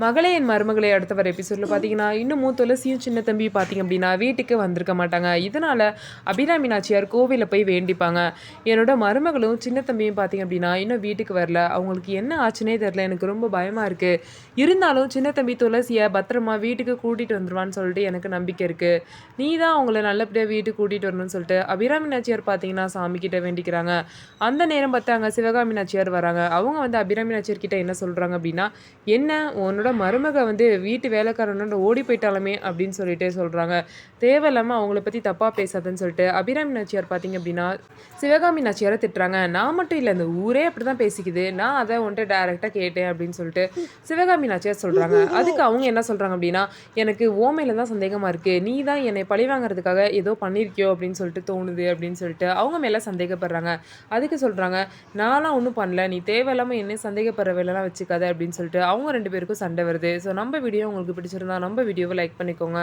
மகளே என் மருமகளே அடுத்த வர எபிசோடில் பார்த்தீங்கன்னா இன்னும் துளசியும் சின்ன தம்பி பார்த்தீங்க அப்படின்னா வீட்டுக்கு வந்திருக்க மாட்டாங்க. இதனால் அபிராமி நாச்சியார் கோவிலில் போய் வேண்டிப்பாங்க. என்னோட மருமகளும் சின்ன தம்பியும் பார்த்தீங்க அப்படின்னா இன்னும் வீட்டுக்கு வரல. அவங்களுக்கு என்ன ஆச்சுன்னே தெரில. எனக்கு ரொம்ப பயமாக இருக்குது. இருந்தாலும் சின்ன தம்பி துளசியை பத்திரமா வீட்டுக்கு கூட்டிகிட்டு வந்துடுவான்னு சொல்லிட்டு எனக்கு நம்பிக்கை இருக்குது. நீ தான் அவங்கள நல்லபடியாக வீட்டுக்கு கூட்டிகிட்டு வரணும்னு சொல்லிட்டு அபிராமி நாச்சியார் பார்த்தீங்கன்னா சாமிக்கிட்ட வேண்டிக்கிறாங்க. அந்த நேரம் பார்த்து அங்கே சிவகாமி நாச்சியார் வராங்க. அவங்க வந்து அபிராமி நாச்சியார் கிட்ட என்ன சொல்கிறாங்க அப்படின்னா, என்ன உன்னோட மருமக வந்து வீட்டு வேலைக்காரனோட ஓடி போயிட்டாலுமே அப்படின்னு சொல்லிட்டு சொல்கிறாங்க. தேவையில்லாமல் அவங்கள பற்றி தப்பாக பேசாதுன்னு சொல்லிட்டு அபிராமி நாச்சியார் பார்த்தீங்க அப்படின்னா சிவகாமி நாச்சியாரை திட்டுறாங்க. நான் மட்டும் இல்லை, இந்த ஊரே அப்படி தான் பேசிக்குது, நான் அதை உன்ட்டு டைரெக்டாக கேட்டேன் அப்படின்னு சொல்லிட்டு சிவகாமி நாச்சியார் சொல்கிறாங்க. அதுக்கு அவங்க என்ன சொல்கிறாங்க அப்படின்னா, எனக்கு ஓமையில தான் சந்தேகமாக இருக்குது, நீ தான் என்னை பழி வாங்குறதுக்காக ஏதோ பண்ணியிருக்கியோ அப்படின்னு சொல்லிட்டு தோணுது அப்படின்னு சொல்லிட்டு அவங்க மேலே சந்தேகப்படுறாங்க. அதுக்கு சொல்கிறாங்க, நான்லாம் ஒன்றும் பண்ணல, நீ தேவையில்லாமல் என்ன சந்தேகப்படுற வேலைலாம் வச்சுக்காத அப்படின்னு சொல்லிட்டு அவங்க 2 பேருக்கும் சண்டை வருது. ஸோ நம்ம வீடியோ உங்களுக்கு பிடிச்சிருந்தா நம்ம வீடியோவை லைக் பண்ணிக்கோங்க.